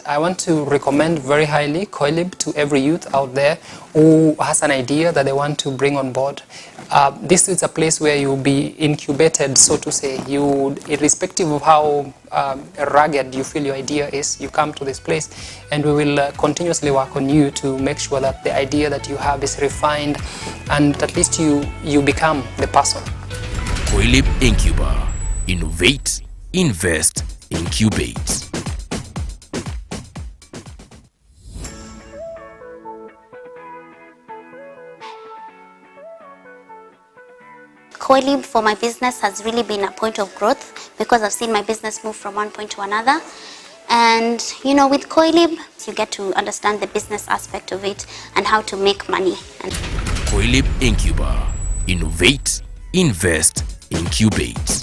I want to recommend very highly Coilib to every youth out there who has an idea that they want to bring on board. This is a place where you'll be incubated, so to say. You, irrespective of how rugged you feel your idea is, you come to this place and we will continuously work on you to make sure that the idea that you have is refined and at least you become the person. Coilib Incuba. Innovate, invest, incubate. Coilib for my business has really been a point of growth because I've seen my business move from one point to another. And with Coilib, you get to understand the business aspect of it and how to make money. Coilib Incuba. Innovate, invest, incubate.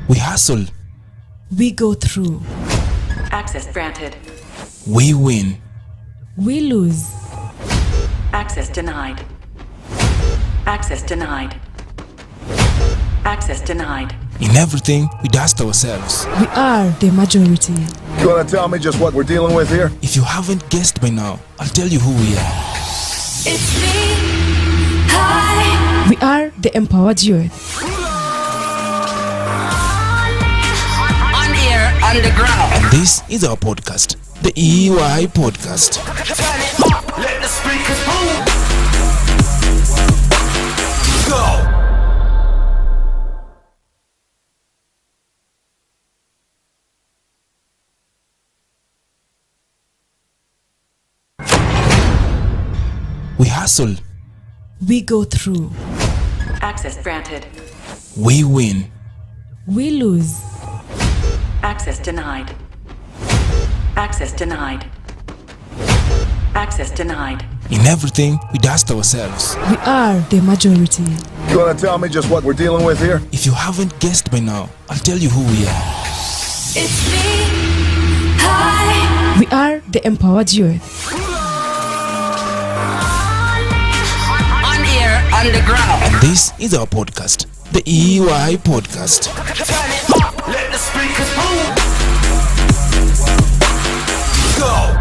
We hustle. We go through. Access granted. We win. We lose. Access denied. Access denied. Access denied. In everything, we dust ourselves. We are the majority. You want to tell me just what we're dealing with here? If you haven't guessed by now, I'll tell you who we are. It's me. Hi. We are the empowered youth. Underground. And this is our podcast, the EY Podcast. Let the speakers boom. Go. We hustle. We go through. Access granted. We win. We lose. Access denied. Access denied. Access denied. In everything, we dust ourselves. We are the majority. You want to tell me just what we're dealing with here? If you haven't guessed by now, I'll tell you who we are. It's me. Hi. We are the empowered youth. On air, underground. And this is our podcast, the EY Podcast. Let the speakers boom. Go.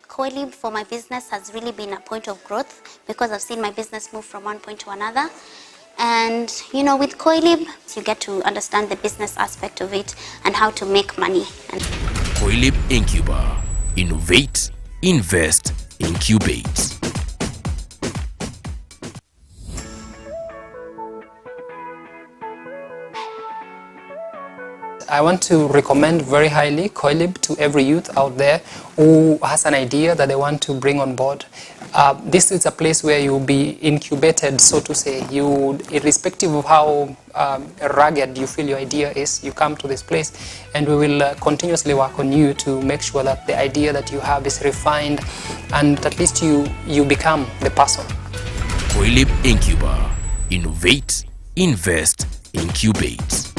Coilib for my business has really been a point of growth because I've seen my business move from one point to another. And with Coilib, you get to understand the business aspect of it and how to make money. Coilib Incuba. Innovate, invest, incubate. I want to recommend very highly Coilib to every youth out there who has an idea that they want to bring on board. This is a place where you'll be incubated, so to say. You, irrespective of how rugged you feel your idea is, you come to this place and we will continuously work on you to make sure that the idea that you have is refined and at least you become the person. Coilib Incuba. Innovate, invest, incubate.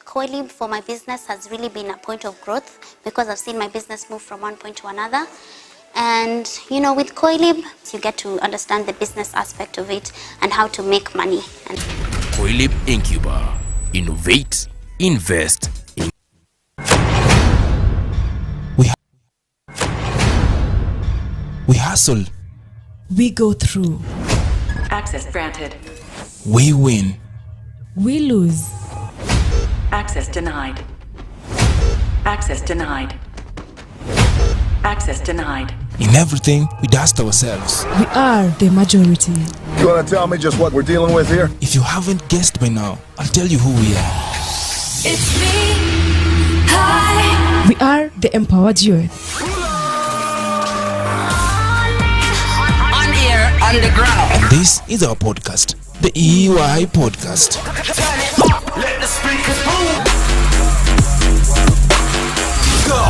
Coilib for my business has really been a point of growth because I've seen my business move from one point to another. And with Coilib, you get to understand the business aspect of it and how to make money. Coilib Incuba. Innovate, invest, We hustle. We go through. Access granted. We win. We lose. Access denied. Access denied. Access denied. In everything, we dust ourselves. We are the majority. You wanna tell me just what we're dealing with here? If you haven't guessed by now, I'll tell you who we are. It's me. Hi. We are the empowered youth. On air, underground. And this is our podcast, the EUI Podcast. Turn it up. Let the speakers boom. Go.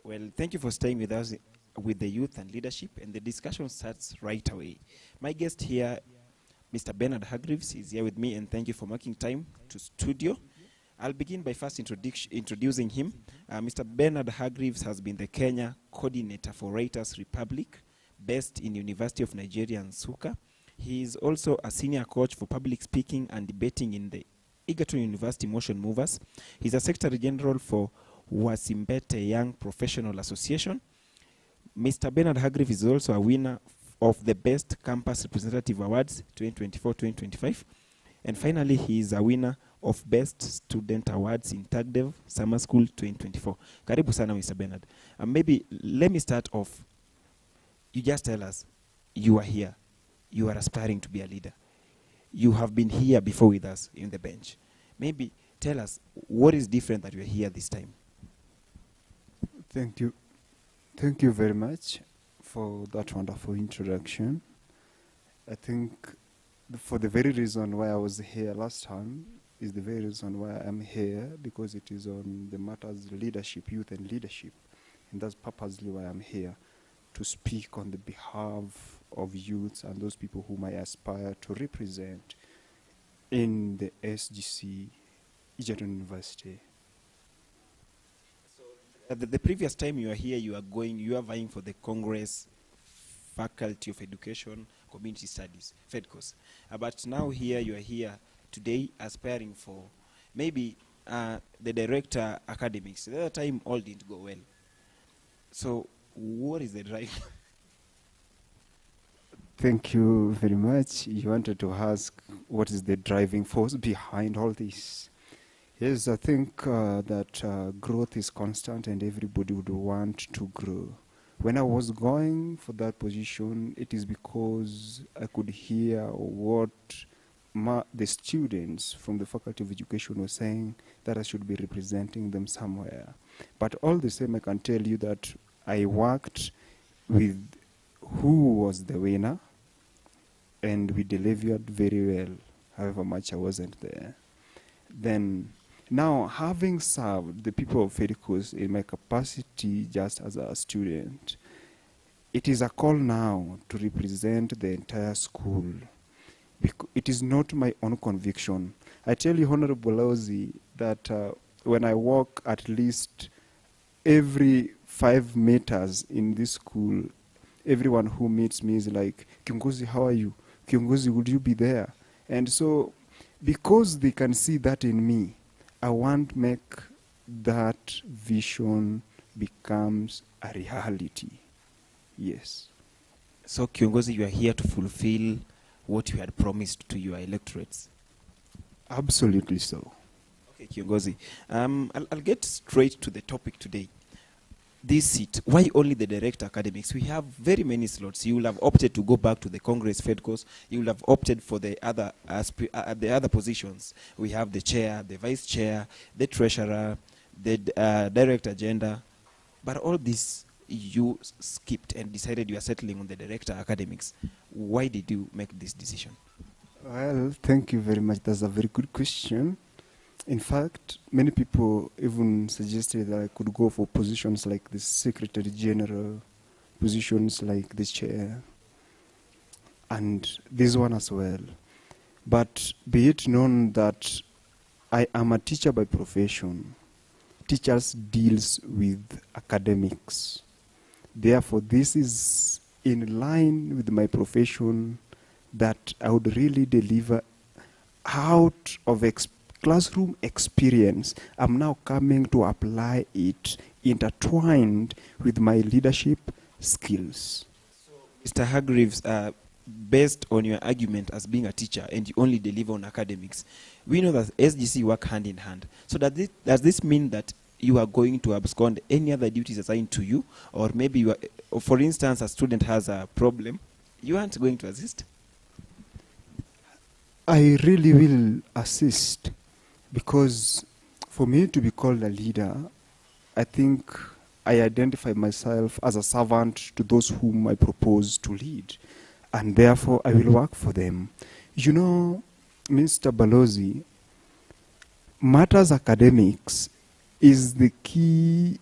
Well, thank you for staying with us with the youth and leadership, and the discussion starts right away. My guest here, Mr. Bernard Hargreaves, is here with me, and thank you for making time to studio. I'll begin by first introducing him. Mr. Bernard Hargreaves has been the Kenya coordinator for Writers Republic, based in University of Nigeria, Nsukka. He is also a senior coach for public speaking and debating in the Egerton University Motion Movers. He's a Secretary General for Wasimbete Young Professional Association. Mr. Bernard Hargreaves is also a winner of the Best Campus Representative Awards 2024-2025. And finally, he is a winner of Best Student Awards in TAGDEV Summer School 2024. Karibu sana, Mr. Bernard. Maybe let me start off. You just tell us, you are here. You are aspiring to be a leader. You have been here before with us in the bench. Maybe tell us, what is different that you are here this time? Thank you. Thank you very much for that wonderful introduction. I think for the very reason why I was here last time is the very reason why I'm here, because it is on the matters leadership, youth and leadership. And that's purposely why I'm here, to speak on the behalf of youths and those people whom I aspire to represent in the SGC, Egerton University. The previous time you were here, you are vying for the Congress Faculty of Education Community Studies, FEDCOS. But now here, you are here today aspiring for maybe the Director Academics. The other time, all didn't go well. So what is the drive? Thank you very much. You wanted to ask what is the driving force behind all this. Yes, I think that growth is constant and everybody would want to grow. When I was going for that position, it is because I could hear what the students from the Faculty of Education were saying, that I should be representing them somewhere. But all the same, I can tell you that I worked with who was the winner, and we delivered very well, however much I wasn't there. Then, now, having served the people of FEDCOS in my capacity just as a student, it is a call now to represent the entire school. It is not my own conviction. I tell you, Honorable Ozzy, that when I walk at least every 5 meters in this school, everyone who meets me is like, Kiongozi, how are you? Kiongozi, would you be there? And so, because they can see that in me, I want to make that vision becomes a reality. Yes. So, Kiongozi, you are here to fulfill what you had promised to your electorates? Absolutely so. Okay, Kiongozi. I'll get straight to the topic today. This seat, why only the Director Academics? We have very many slots. You will have opted to go back to the Congress FEDCOS. You will have opted for the other positions. We have the chair, the vice chair, the treasurer, the direct agenda. But all this you skipped and decided you are settling on the Director Academics. Why did you make this decision? Well, thank you very much. That's a very good question. In fact, many people even suggested that I could go for positions like the Secretary General, positions like the chair, and this one as well. But be it known that I am a teacher by profession. Teachers deals with academics. Therefore, this is in line with my profession that I would really deliver out of classroom experience. I'm now coming to apply it intertwined with my leadership skills. Mr. Hargreaves, based on your argument as being a teacher and you only deliver on academics, we know that SGC work hand in hand. So does this mean that you are going to abscond any other duties assigned to you? Or maybe, you are, for instance, a student has a problem, you aren't going to assist? I really will assist, because for me to be called a leader, I think I identify myself as a servant to those whom I propose to lead, and therefore I will work for them. You know, Mr. Balozi, matters academics is the key,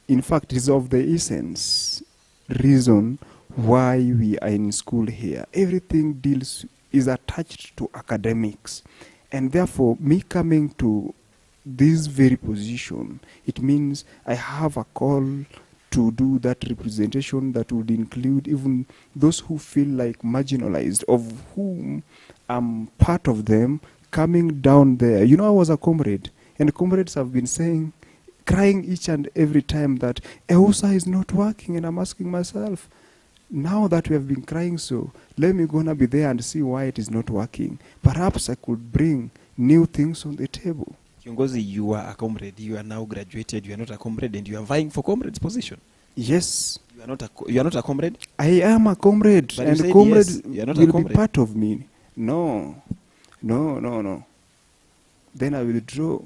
in fact, is of the essence reason why we are in school here. Everything is attached to academics, and therefore me coming to this very position, it means I have a call to do that representation that would include even those who feel like marginalized, of whom I'm part of them, coming down there. You know, I was a comrade, and comrades have been saying, crying each and every time that EUSA is not working, and I'm asking myself, now that we have been crying so, let me gonna be there and see why it is not working. Perhaps I could bring new things on the table. Kiongozi, you are a comrade. You are now graduated. You are not a comrade, and you are vying for comrade's position. Yes. You are not a comrade? I am a comrade, But and comrade yes, you are not a will be comrade. part of me. No. Then I will withdraw.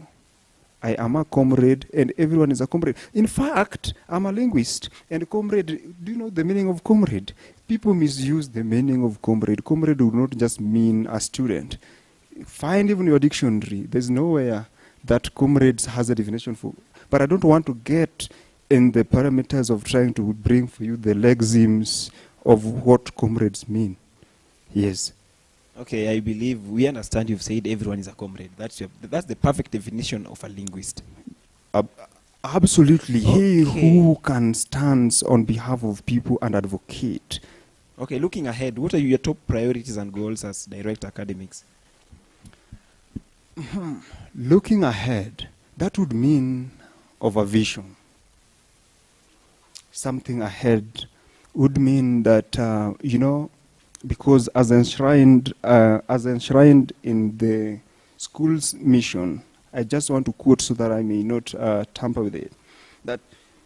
I am a comrade, and everyone is a comrade. In fact, I'm a linguist, and comrade, do you know the meaning of comrade? People misuse the meaning of comrade. Comrade would not just mean a student. Find even your dictionary. There's nowhere that comrades has a definition for. But I don't want to get in the parameters of trying to bring for you the lexemes of what comrades mean. Yes. Okay, I believe we understand you've said everyone is a comrade. That's the perfect definition of a linguist. Absolutely. Okay. He who can stand on behalf of people and advocate. Okay, looking ahead, what are your top priorities and goals as direct academics? Looking ahead, that would mean of a vision. Something ahead would mean that, because as enshrined in the school's mission, I just want to quote so that I may not tamper with it, that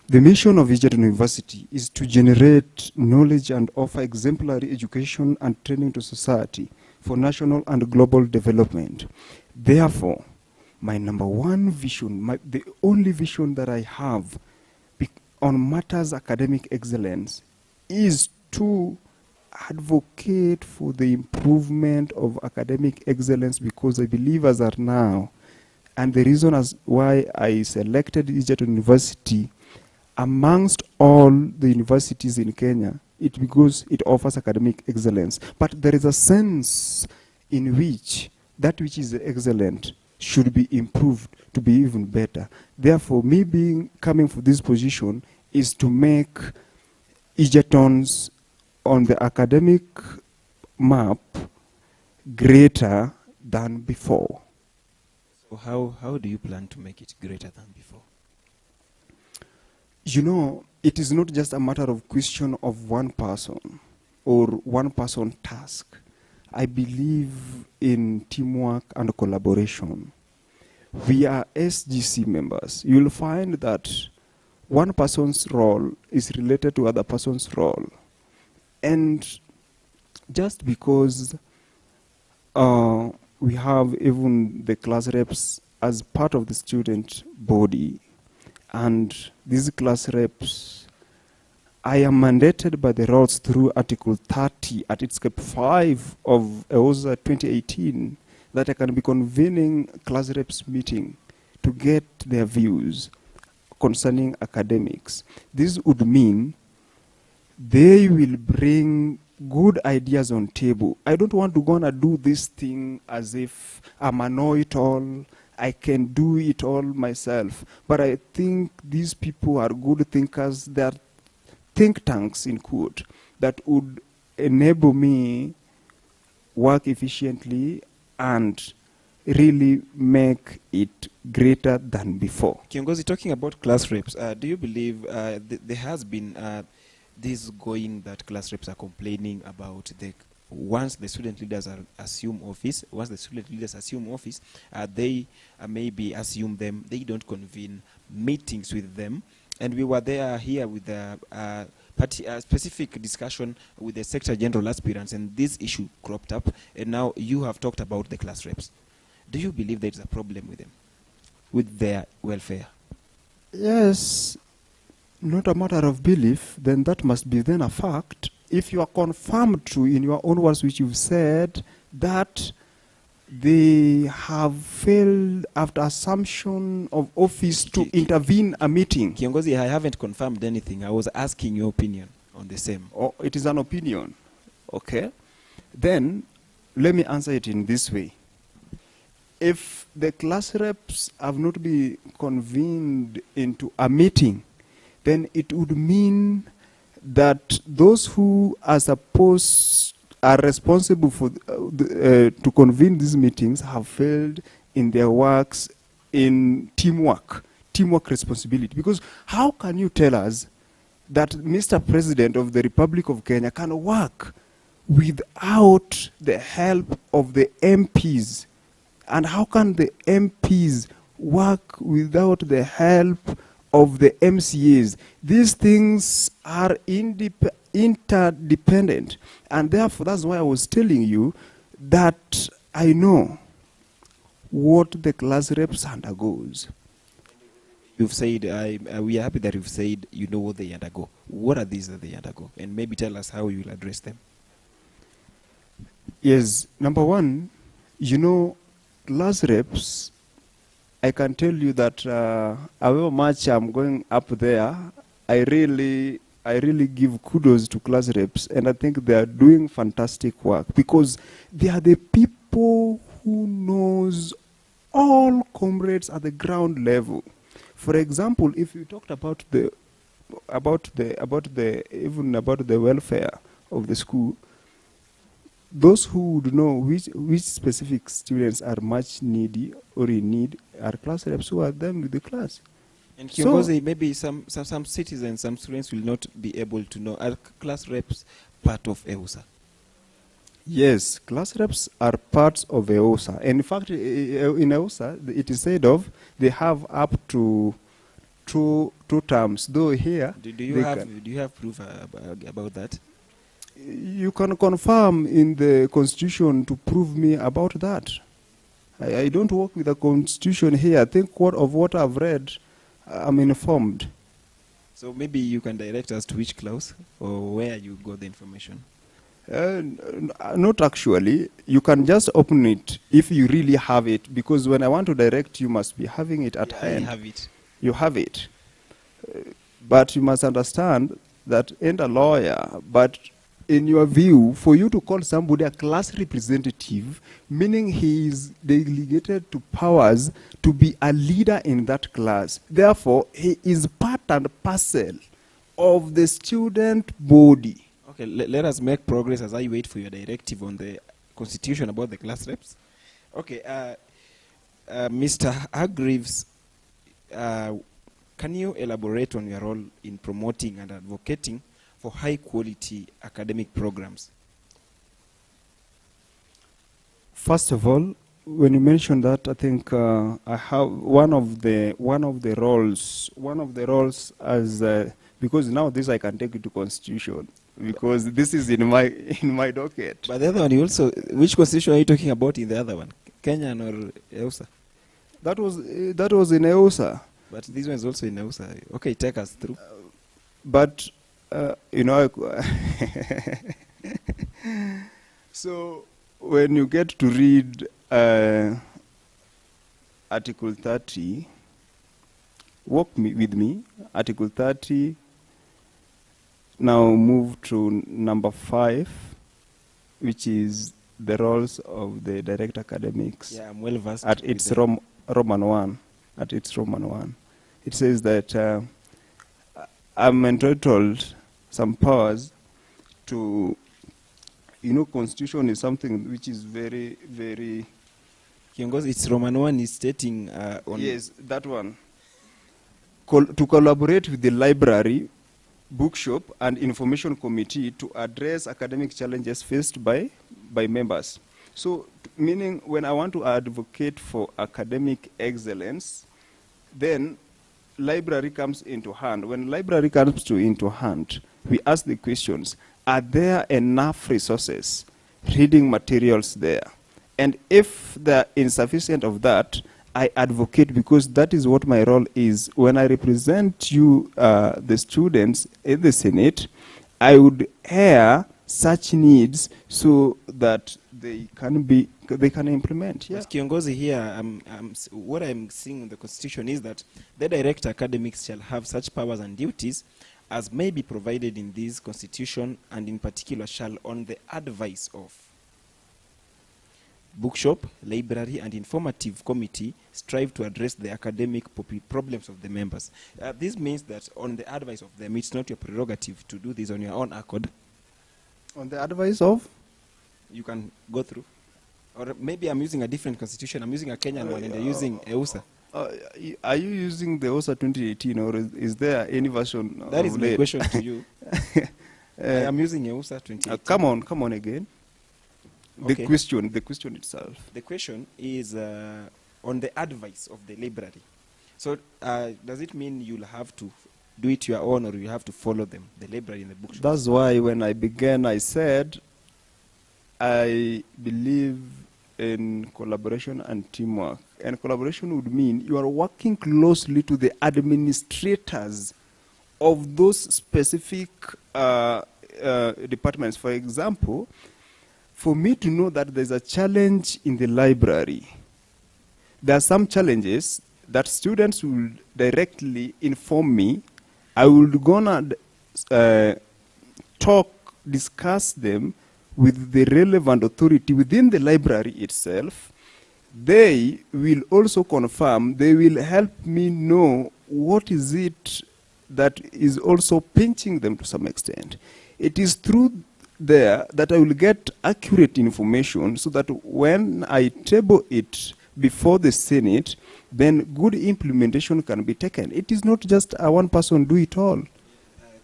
the mission of Egerton University is to generate knowledge and offer exemplary education and training to society for national and global development. Therefore, my number one vision, the only vision that I have on matters academic excellence is to advocate for the improvement of academic excellence, because I believe as are now, and the reason as why I selected Egerton University amongst all the universities in Kenya, it's because it offers academic excellence. But there is a sense in which that which is excellent should be improved to be even better. Therefore, me coming for this position is to make Egerton's on the academic map greater than before. So how do you plan to make it greater than before? You know, it is not just a matter of question of one person or one person task. I believe in teamwork and collaboration. We are SGC members. You'll find that one person's role is related to other person's role. And just because we have even the class reps as part of the student body, and these class reps, I am mandated by the roles through Article 30 at its Cap 5 of EUSA 2018 that I can be convening class reps meeting to get their views concerning academics. This would mean they will bring good ideas on table. I don't want to gonna do this thing as if I'm a know-it-all. I can do it all myself. But I think these people are good thinkers. They are think tanks, in quote, that would enable me work efficiently and really make it greater than before. Kiongozi, talking about class reps, do you believe there has been this going that class reps are complaining about once the student leaders assume office, they maybe assume them, they don't convene meetings with them. And we were there here with a specific discussion with the Secretary General Aspirants, and this issue cropped up, and now you have talked about the class reps. Do you believe there is a problem with them, with their welfare? Yes, not a matter of belief, then that must be then a fact. If you are confirmed to, in your own words, which you've said, that they have failed after assumption of office to intervene a meeting. Kiongozi, I haven't confirmed anything. I was asking your opinion on the same. Oh, it is an opinion. Okay. Then, let me answer it in this way. If the class reps have not been convened into a meeting, then it would mean that those who are responsible for to convene these meetings have failed in their works in teamwork responsibility. Because how can you tell us that Mr. President of the Republic of Kenya can work without the help of the MPs? And how can the MPs work without the help of the MCAs? These things are interdependent. And therefore, that's why I was telling you that I know what the class reps undergoes. You've said, we are happy that you've said you know what they undergo. What are these that they undergo? And maybe tell us how you will address them. Yes, number one, class reps, I can tell you that however much I'm going up there, I really give kudos to class reps, and I think they are doing fantastic work because they are the people who knows all comrades at the ground level. For example, if you talked about the welfare of the school, those who would know which specific students are much needy or in need are class reps who are them with the class. And Kiongozi, maybe some citizens, some students will not be able to know. Are class reps part of EUSA? Yes, class reps are parts of EUSA. And in fact, in EUSA, it is said of they have up to two terms. Though here, do you have proof about that? You can confirm in the Constitution to prove me about that. I don't work with the Constitution here. I think of what I've read, I'm informed. So maybe you can direct us to which clause or where you got the information. Not actually. You can just open it if you really have it, because when I want to direct, you must be having it at hand. I have it. You have it. But you must understand that ain't a lawyer, but in your view, for you to call somebody a class representative, meaning he is delegated to powers to be a leader in that class. Therefore, he is part and parcel of the student body. Okay, let us make progress as I wait for your directive on the Constitution about the class reps. Okay, Mr. Hargreaves, can you elaborate on your role in promoting and advocating for high-quality academic programs? First of all, when you mention that, I think I have one of the roles as because now this I can take it to Constitution because this is in my docket. But the other one, you also, which Constitution are you talking about in the other one, Kenyan or EUSA? That was in EUSA. But this one is also in EUSA. Okay, take us through. But so when you get to read Article 30, with me, Article 30, now move to number 5. which is the roles of the direct academics. Yeah, I'm well versed. At its Roman 1. At its Roman 1. It says that I'm entitled some powers to, constitution is something which is very, very... It's Roman 1 is stating on... Yes, that one. To collaborate with the library, bookshop, and information committee to address academic challenges faced by members. So, meaning when I want to advocate for academic excellence, then library comes into hand. When library comes into hand, we ask the questions, are there enough resources, reading materials there? And if there are insufficient of that, I advocate, because that is what my role is. When I represent you, the students in the Senate, I would hear such needs so that they can implement. Yeah. But Kiongozi, here, what I'm seeing in the Constitution is that the direct academics shall have such powers and duties as may be provided in this Constitution, and in particular shall, on the advice of bookshop, library, and informative committee, strive to address the academic problems of the members. This means that on the advice of them, it's not your prerogative to do this on your own accord. On the advice of? You can go through. Or maybe I'm using a different constitution. I'm using a Kenyan one, and they're using EUSA. Are you using the EUSA 2018, or is there any version? That is my question to you. I am using EUSA 2018. Come on again. Okay. The question itself. The question is on the advice of the library. So does it mean you'll have to do it your own, or you have to follow them, the library and the bookshop? That's why when I began, I said I believe in collaboration and teamwork. And collaboration would mean you are working closely to the administrators of those specific departments. For example, for me to know that there's a challenge in the library, there are some challenges that students will directly inform me. I will gonna discuss them with the relevant authority within the library itself. They will also confirm, they will help me know what is it that is also pinching them to some extent. It is through there that I will get accurate information, so that when I table it before the Senate, then good implementation can be taken. It is not just a one person do it all.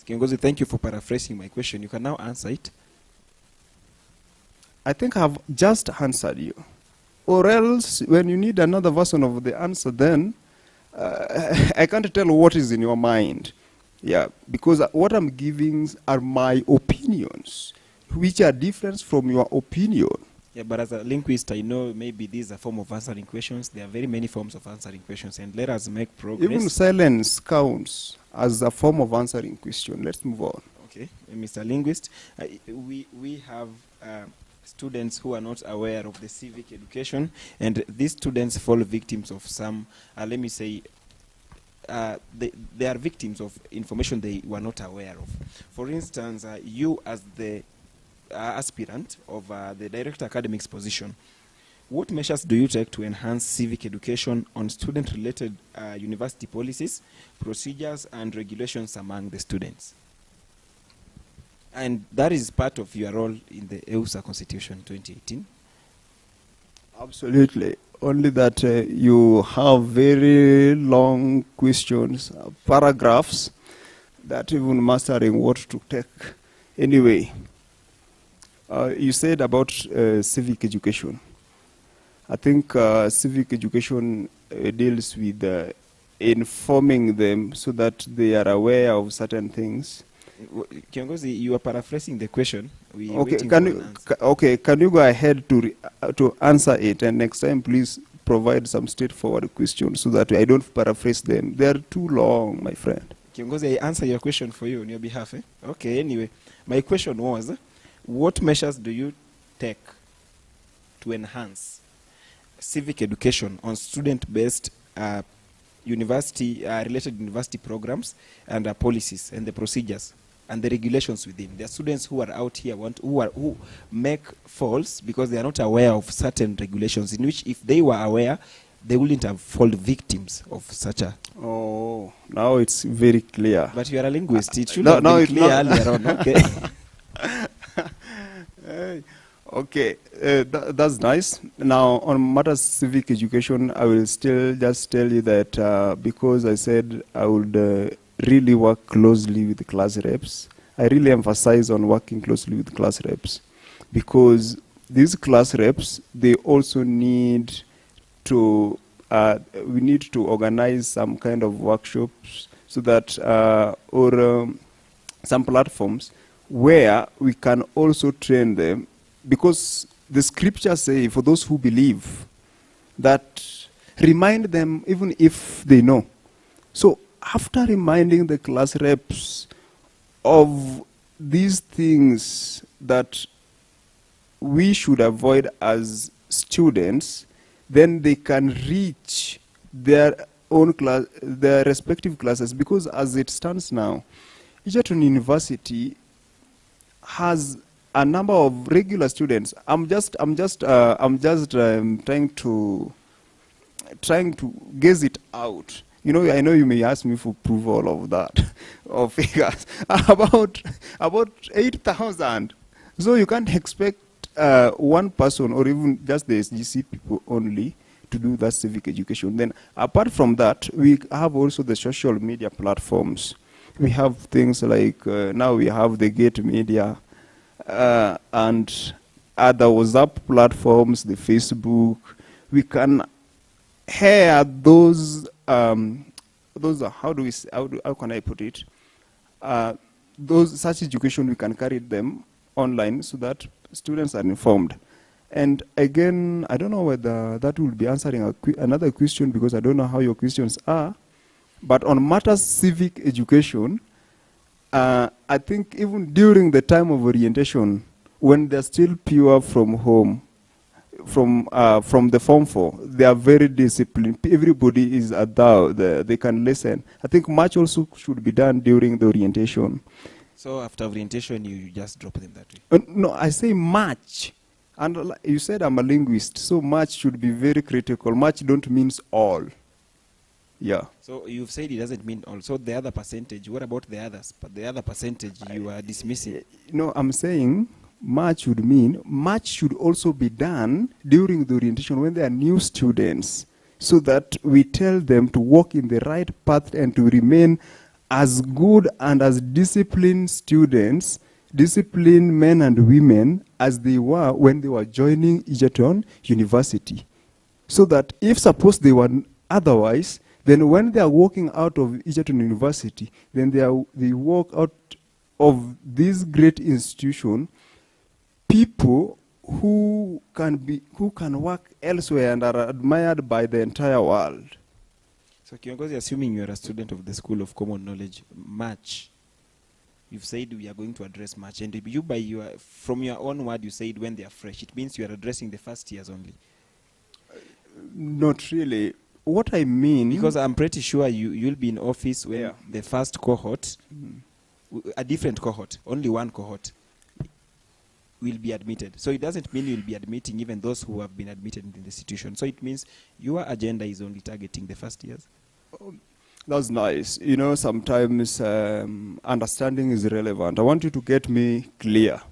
Kiongozi, thank you for paraphrasing my question. You can now answer it. I think I've just answered you. Or else, when you need another version of the answer, then I can't tell what is in your mind. Yeah, because what I'm giving are my opinions, which are different from your opinion. Yeah, but as a linguist, I know maybe this is a form of answering questions. There are very many forms of answering questions, and let us make progress. Even silence counts as a form of answering question. Let's move on. Okay, Mr. Linguist, we have students who are not aware of the civic education, and these students fall victims of some, let me say, they are victims of information they were not aware of. For instance, you as the aspirant of the direct academics position, what measures do you take to enhance civic education on student-related university policies, procedures, and regulations among the students? And that is part of your role in the EUSA Constitution 2018. Absolutely. Only that you have very long questions, paragraphs, that even mastering what to take. Anyway, you said about civic education. I think civic education deals with informing them so that they are aware of certain things. Kiongozi, you are paraphrasing the question. Can you go ahead to answer it, and next time please provide some straightforward questions so that I don't paraphrase them. They are too long, my friend. Kiongozi, I answer your question for you on your behalf. Okay, anyway, my question was, what measures do you take to enhance civic education on student-based related university programs and policies and the procedures and the regulations within. There are students who are out here who make falls because they are not aware of certain regulations, in which if they were aware, they wouldn't have fallen victims of such a. Oh, now it's very clear. But you are a linguist. It should No, have no, been it's clear not. earlier on. Okay. Okay, that's nice. Now, on matters civic education, I will still just tell you that because I said I would really work closely with the class reps, I really emphasize on working closely with class reps, because these class reps, they also need to, we need to organize some kind of workshops so that, or some platforms where we can also train them, because the scriptures say, for those who believe, that remind them even if they know. So after reminding the class reps of these things that we should avoid as students, then they can reach their own class, their respective classes, because as it stands now, Egerton University has a number of regular students. I'm just trying to guess it out. You know, I know you may ask me for proof all of that, of figures, about 8,000. So you can't expect one person or even just the SGC people only to do that civic education. Then apart from that, we have also the social media platforms. We have things like, now we have the Gate Media and other WhatsApp platforms, the Facebook. We can hear those are, how can I put it? Those such education, we can carry them online so that students are informed. And again, I don't know whether that will be answering another question, because I don't know how your questions are. But on matters civic education, I think even during the time of orientation, when they're still pure from home, from the Form 4, they are very disciplined. Everybody is they can listen. I think much also should be done during the orientation. So after orientation, you just drop them that way? No, I say much. And you said I'm a linguist, so much should be very critical. Much don't means all. Yeah. So you've said it doesn't mean all. So the other percentage, what about the others? But the other percentage you are dismissing. No, I'm saying much would mean much should also be done during the orientation when they are new students, so that we tell them to walk in the right path and to remain as good and as disciplined students, disciplined men and women as they were when they were joining Egerton University. So that if suppose they were otherwise, then when they are walking out of Egerton University, then they walk out of this great institution, people who can work elsewhere and are admired by the entire world. So Kiongozi, assuming you are a student of the School of Common Knowledge, March, you've said we are going to address March, and you from your own word, you said when they are fresh. It means you are addressing the first years only. Not really. What I mean, because I'm pretty sure you'll be in office when the first cohort, a different cohort, only one cohort, will be admitted. So it doesn't mean you'll be admitting even those who have been admitted in the institution. So it means your agenda is only targeting the first years. That's nice. You know, sometimes understanding is relevant. I want you to get me clear.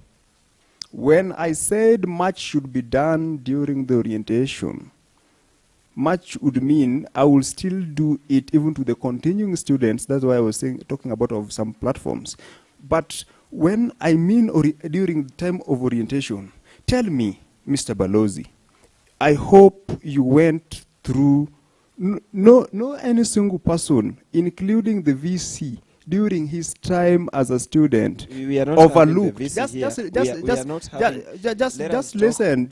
When I said much should be done during the orientation, much would mean I will still do it even to the continuing students. That's why I was talking about of some platforms. But when I mean during the time of orientation, tell me, Mr. Balozi, I hope you went through, no any single person, including the VC, during his time as a student, we are not overlooked. Just listen.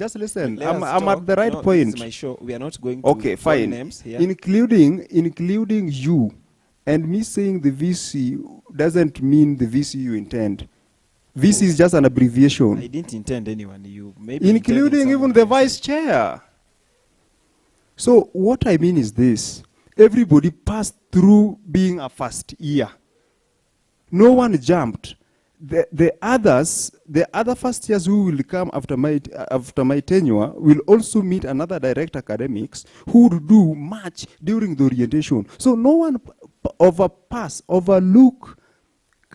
I'm at the right point. This is my show. We are not going to okay, fine. Names here. Including you, and me saying the VC doesn't mean the VC you intend. VC is just an abbreviation. I didn't intend anyone. You maybe including even the vice chair. So what I mean is this: everybody passed through being a first year. No one jumped. the other first years who will come after my tenure will also meet another direct academics who would do much during the orientation. So no one overlook.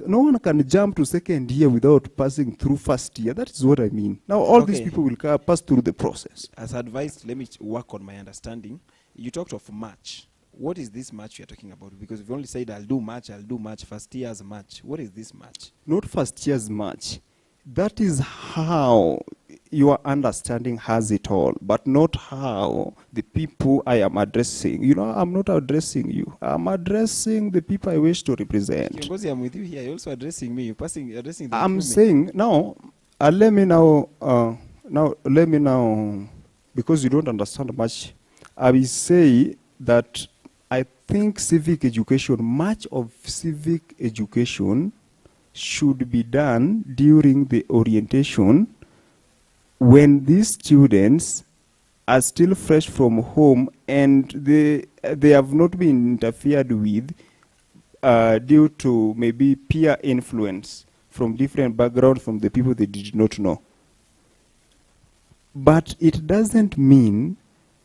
No one can jump to second year without passing through first year. That is what I mean. Now all these people will pass through the process. As advised, let me work on my understanding. You talked of March. What is this March you are talking about? Because we've only said I'll do March, first year's March. What is this March? Not first year's March. That is how your understanding has it all, but not how the people I am addressing. You know, I'm not addressing you. I'm addressing the people I wish to represent. Because I'm with you here, you're also addressing me. You're addressing the I'm saying, now, let me now, because you don't understand much, I will say that I think civic education, much of civic education should be done during the orientation when these students are still fresh from home and they have not been interfered with due to maybe peer influence from different backgrounds from the people they did not know. But it doesn't mean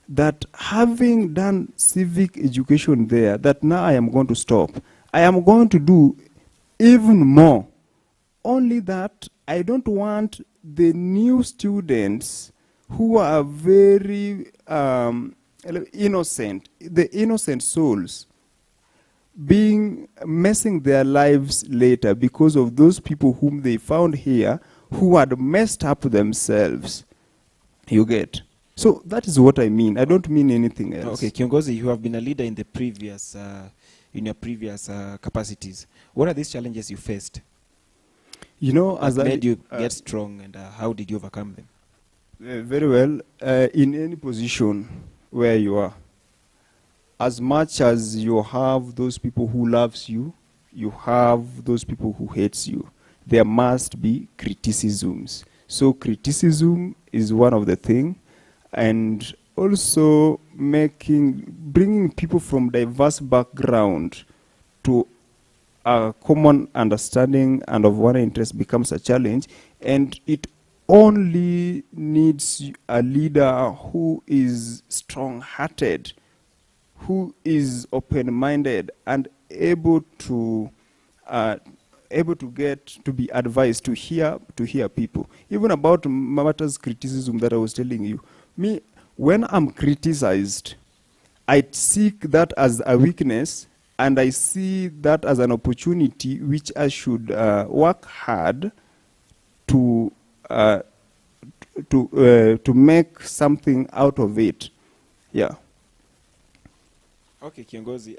that having done civic education there, that now I am going to stop. I am going to do even more. Only that I don't want the new students who are very innocent, the innocent souls, messing their lives later because of those people whom they found here who had messed up themselves. You get? So that is what I mean. I don't mean anything else. Okay, Kiongozi, you have been a leader in the previous, in your previous capacities. What are these challenges you faced? You know, as made you get strong, and how did you overcome them? Very well. In any position where you are, as much as you have those people who loves you, you have those people who hates you. There must be criticisms. So criticism is one of the things, and also bringing people from diverse background to a common understanding and of one interest becomes a challenge, and it only needs a leader who is strong-hearted, who is open-minded, and able to be advised, to hear people. Even about matters criticism that I was telling you. Me, when I'm criticized, I seek that as a weakness, and I see that as an opportunity which I should work hard to make something out of it. Yeah. Okay, Kiongozi.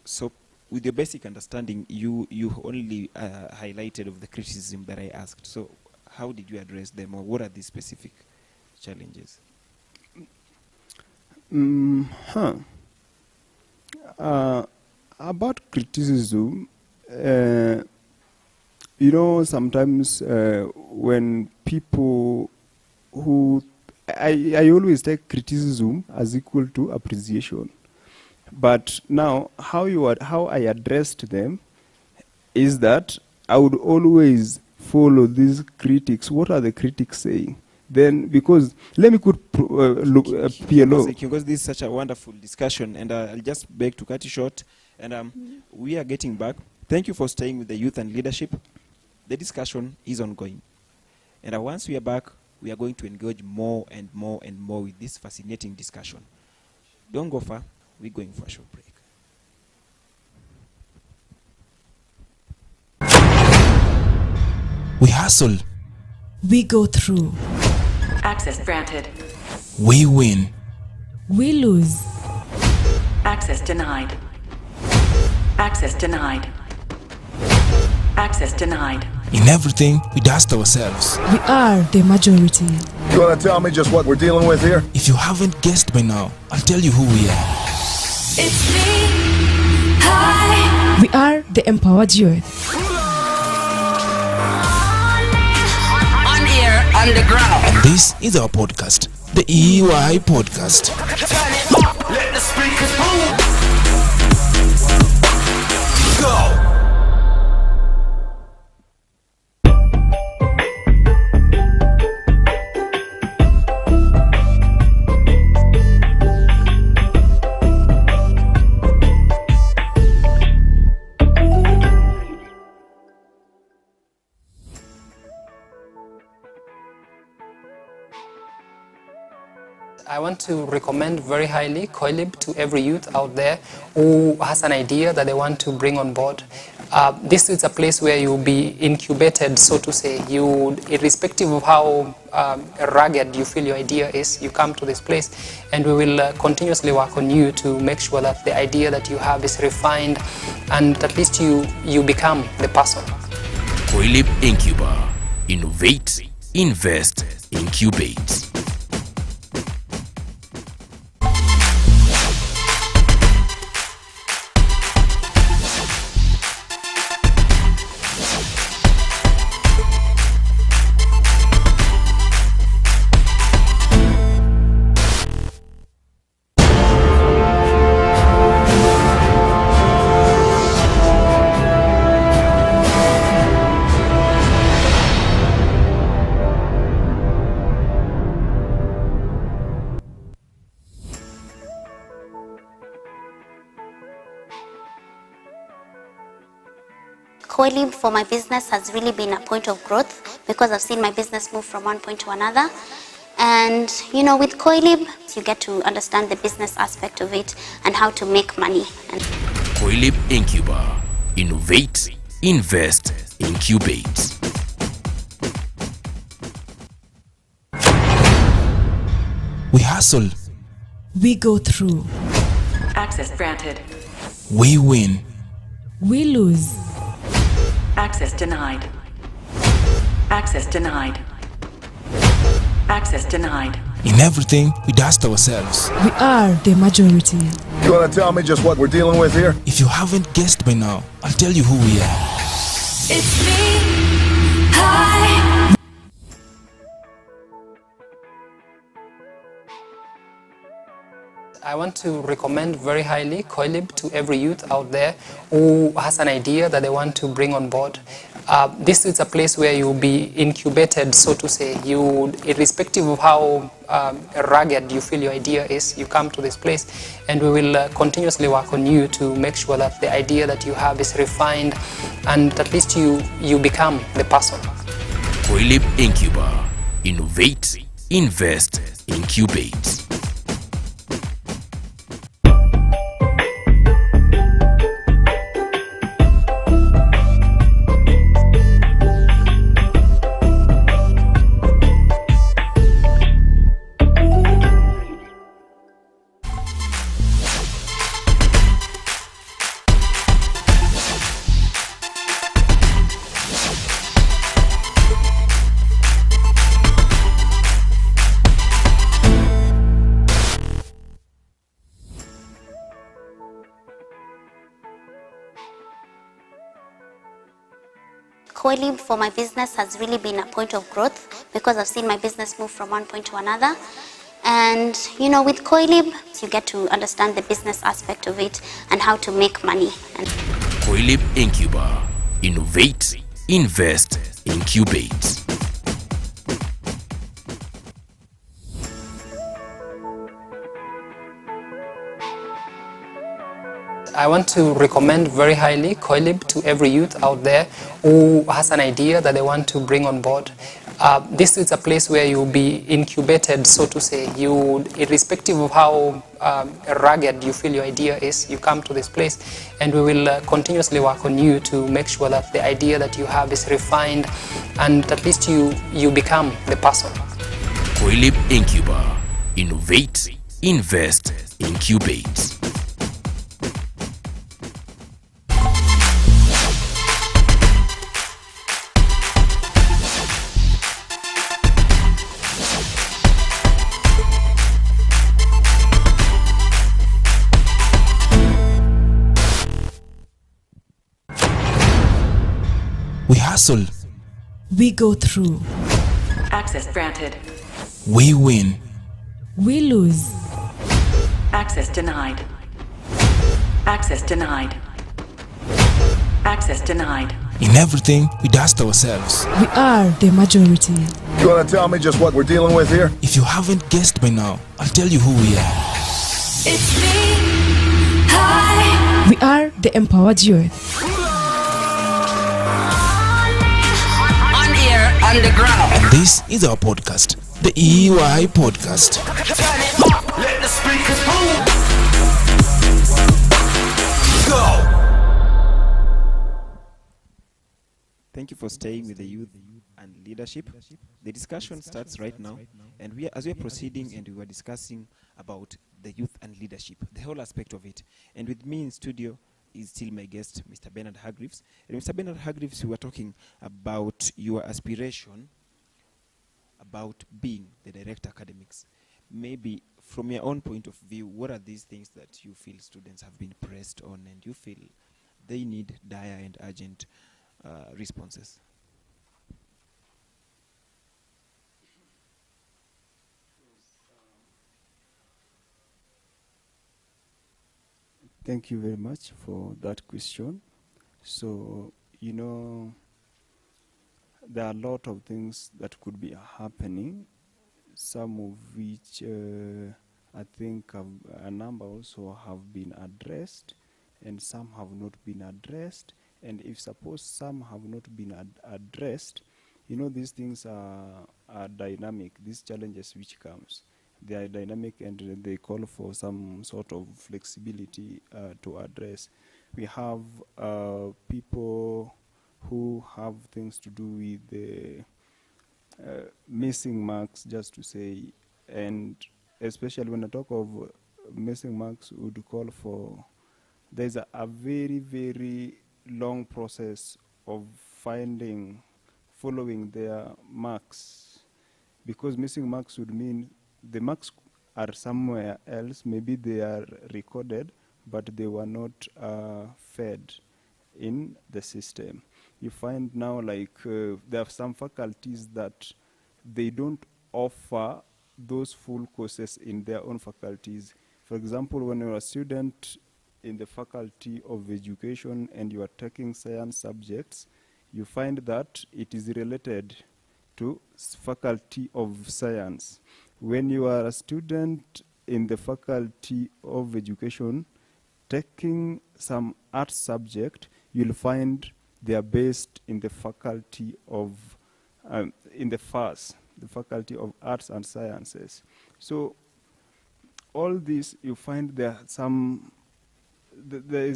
So, with your basic understanding, you only highlighted of the criticism that I asked. So, how did you address them, or what are the specific challenges? About criticism, you know, sometimes when people who I always take criticism as equal to appreciation, but now how I addressed them is that I would always follow these critics. What are the critics saying? Then, because let me put PLO. Because this is such a wonderful discussion, and I'll just beg to cut it short. And we are getting back. Thank you for staying with the youth and leadership. The discussion is ongoing, and once we are back, we are going to engage more and more and more with this fascinating discussion. Don't go far. We're going for a short break. We hustle. We go through. Access granted. We win. We lose. Access denied. Access denied. Access denied. In everything, we dust ourselves. We are the majority. You want to tell me just what we're dealing with here? If you haven't guessed by now, I'll tell you who we are. It's me. Hi. We are the empowered youth. On air, underground. And this is our podcast, the EUI Podcast. Turn it up. Let the speakers boom. Go. I want to recommend very highly Coilib to every youth out there who has an idea that they want to bring on board. This is a place where you'll be incubated, so to say. You, irrespective of how rugged you feel your idea is, you come to this place and we will continuously work on you to make sure that the idea that you have is refined and at least you become the person. Coilib Incuba. Innovate, invest, incubate. Coilib for my business has really been a point of growth because I've seen my business move from one point to another. And you know, with Coilib, you get to understand the business aspect of it and how to make money. Coilib Incuba. Innovate, invest, incubate. We hustle. We go through. Access granted. We win. We lose. Access denied. Access denied. Access denied. In everything, we dust ourselves. We are the majority. You want to tell me just what we're dealing with here? If you haven't guessed by now, I'll tell you who we are. It's me. Hi. I want to recommend very highly Coilib to every youth out there who has an idea that they want to bring on board. This is a place where you'll be incubated, so to say. You, irrespective of how rugged you feel your idea is, you come to this place and we will continuously work on you to make sure that the idea that you have is refined and at least you become the person. Coilib Incuba. Innovate, invest, incubate. Coilib for my business has really been a point of growth because I've seen my business move from one point to another. And you know, with Coilib, you get to understand the business aspect of it and how to make money. Coilib Incuba. Innovate, invest, incubate. I want to recommend very highly Coilib to every youth out there who has an idea that they want to bring on board. This is a place where you'll be incubated, so to say. You, irrespective of how rugged you feel your idea is, you come to this place and we will continuously work on you to make sure that the idea that you have is refined and at least you become the person. Coilib Incuba. Innovate, invest, incubate. We hustle. We go through. Access granted. We win. We lose. Access denied. Access denied. Access denied. In everything, we dust ourselves. We are the majority. You want to tell me just what we're dealing with here? If you haven't guessed by now, I'll tell you who we are. It's me. Hi. We are the empowered youth. underground. And this is our podcast, the EY Podcast. Turn it up, let the speakers boom. Go. Thank you for staying with the youth and leadership. The discussion starts right now, and as we are proceeding and we were discussing about the youth and leadership, the whole aspect of it. And with me in studio is still my guest, Mr. Bernard Hargreaves. And Mr. Bernard Hargreaves, we were talking about your aspiration about being the director academics. Maybe from your own point of view, what are these things that you feel students have been pressed on and you feel they need dire and urgent responses? Thank you very much for that question. So, there are a lot of things that could be happening, some of which I think a number also have been addressed, and some have not been addressed. And if suppose some have not been addressed, these things are dynamic, these challenges which comes. They are dynamic and they call for some sort of flexibility to address. We have people who have things to do with the missing marks, just to say, and especially when I talk of missing marks, would call for, there's a very, very long process of following their marks, because missing marks would mean the marks are somewhere else. Maybe they are recorded, but they were not fed in the system. You find now there are some faculties that they don't offer those full courses in their own faculties. For example, when you're a student in the Faculty of Education and you are taking science subjects, you find that it is related to Faculty of Science. When you are a student in the Faculty of Education taking some art subject, you'll find they are based in the Faculty of, in the FAS, the Faculty of Arts and Sciences. So all this, you find there is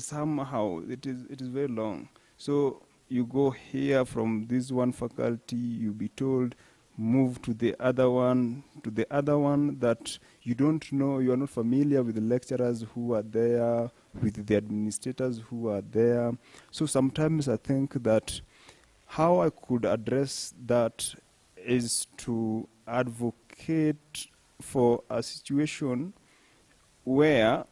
somehow, it is very long. So you go here from this one faculty, you be told, move to the other one that you don't know, you are not familiar with the lecturers who are there, with the administrators who are there. So sometimes I think that how I could address that is to advocate for a situation where,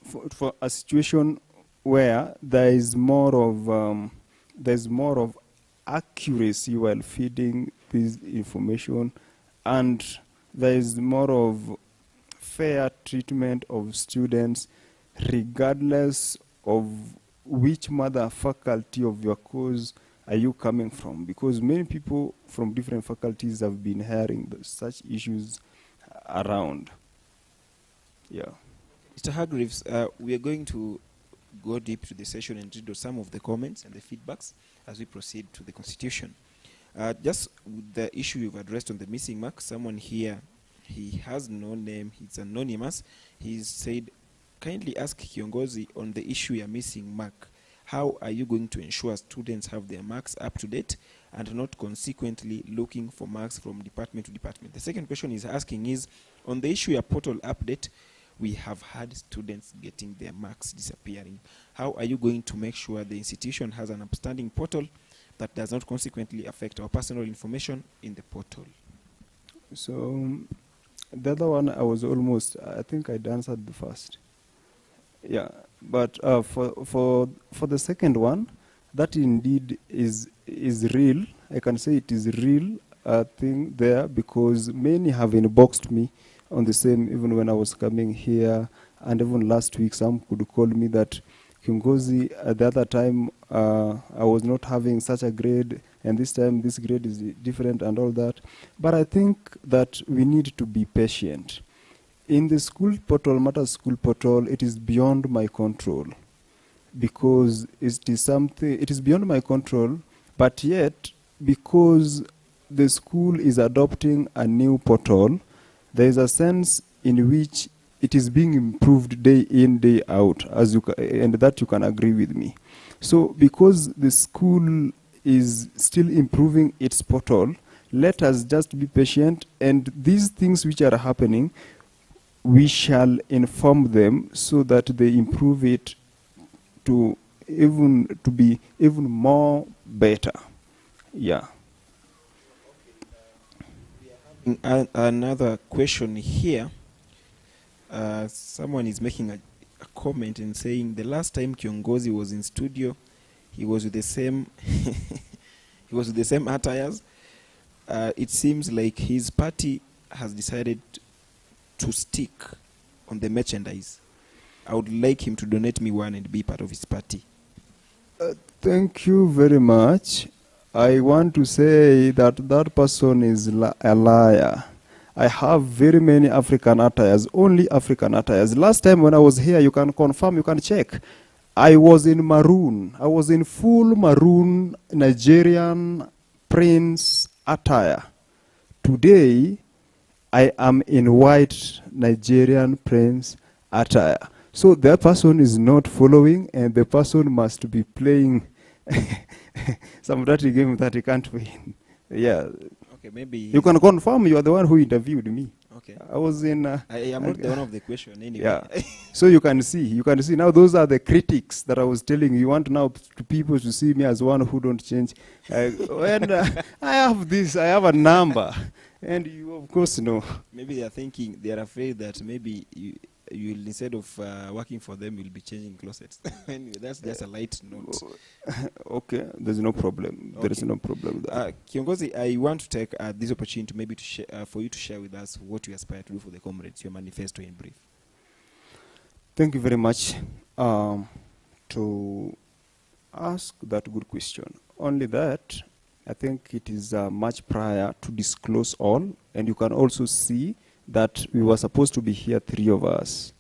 for a situation where there is more of accuracy while feeding this information, and there is more of fair treatment of students regardless of which mother faculty of your course are you coming from, because many people from different faculties have been hearing such issues around. Yeah. Mr. Hargreaves, we are going to go deep to the session and read some of the comments and the feedbacks as we proceed to the Constitution. Just with the issue you've addressed on the missing mark, someone here, he has no name, he's anonymous. He said, kindly ask Kiongozi on the issue you're missing mark. How are you going to ensure students have their marks up to date and not consequently looking for marks from department to department? The second question he's asking is, on the issue of portal update, we have had students getting their marks disappearing. How are you going to make sure the institution has an upstanding portal that does not consequently affect our personal information in the portal? So the other one, I think I'd answered the first. Yeah, but for the second one, that indeed is real. I can say it is real thing there, because many have inboxed me on the same, even when I was coming here, and even last week some could call me that, Kiongozi, at the other time I was not having such a grade, and this time this grade is different and all that. But I think that we need to be patient. In the school portal, Matters School Portal, it is beyond my control, because it is beyond my control, but yet because the school is adopting a new portal, there is a sense in which it is being improved day in, day out, and that you can agree with me. So because the school is still improving its portal, let us just be patient, and these things which are happening, we shall inform them so that they improve it to be even more better. Yeah. Another question here. Someone is making a comment and saying the last time Kiongozi was in studio, he was with the same he was with the same attires. It seems like his party has decided to stick on the merchandise. I would like him to donate me one and be part of his party. Thank you very much. I want to say that that person is a liar. I have very many African attires, only African attires. Last time when I was here, you can confirm, you can check. I was in maroon. I was in full maroon Nigerian prince attire. Today, I am in white Nigerian prince attire. So that person is not following, and the person must be playing some dirty game that he can't win. Yeah. Okay, maybe you can confirm you are the one who interviewed me. Okay. I was in. I am not the one of the question anyway. Yeah. So you can see. You can see now. Those are the critics that I was telling you. You want now to people to see me as one who don't change. And I have this. I have a number, and you of course know. Maybe they are thinking. They are afraid that maybe you instead of working for them, you'll be changing closets. Anyway, that's just a light note. Okay, there's no problem. Okay. There is no problem there. Kiongozi, I want to take this opportunity maybe to for you to share with us what you aspire to do for the comrades, your manifesto in brief. Thank you very much to ask that good question. Only that, I think it is much prior to disclose all, and you can also see that we were supposed to be here, 3 of us.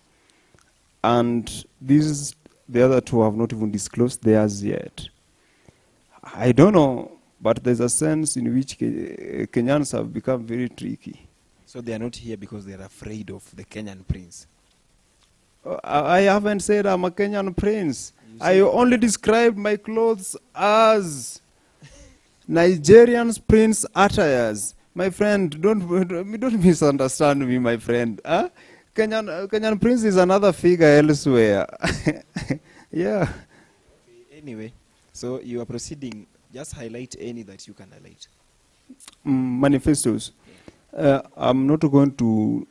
And the other 2 have not even disclosed theirs yet. I don't know, but there's a sense in which Kenyans have become very tricky. So they are not here because they are afraid of the Kenyan prince? I haven't said I'm a Kenyan prince. I only described my clothes as Nigerian's prince attires. My friend, don't misunderstand me, my friend. Huh? Kenyan prince is another figure elsewhere. Yeah. Okay, anyway, so you are proceeding. Just highlight any that you can highlight. Manifestos. Yeah. I'm not going to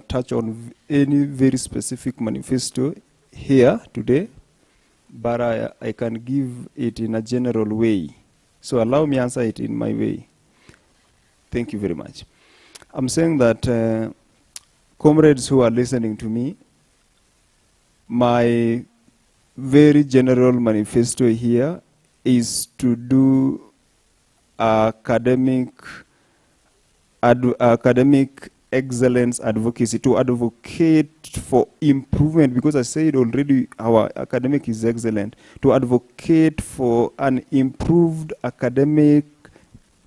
touch on any very specific manifesto here today, but I can give it in a general way. So allow me answer it in my way. Thank you very much. I'm saying that comrades who are listening to me, my very general manifesto here is to do academic excellence advocacy, to advocate for improvement, because I said already our academic is excellent, to advocate for an improved academic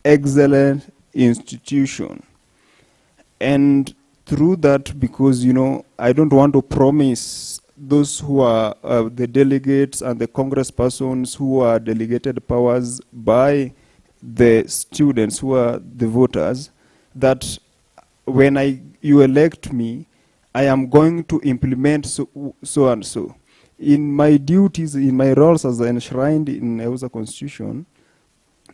excellent institution. And through that, because I don't want to promise those who are the delegates and the congresspersons who are delegated powers by the students who are the voters, that when you elect me, I am going to implement so and so. In my duties, in my roles as enshrined in the EUSA Constitution,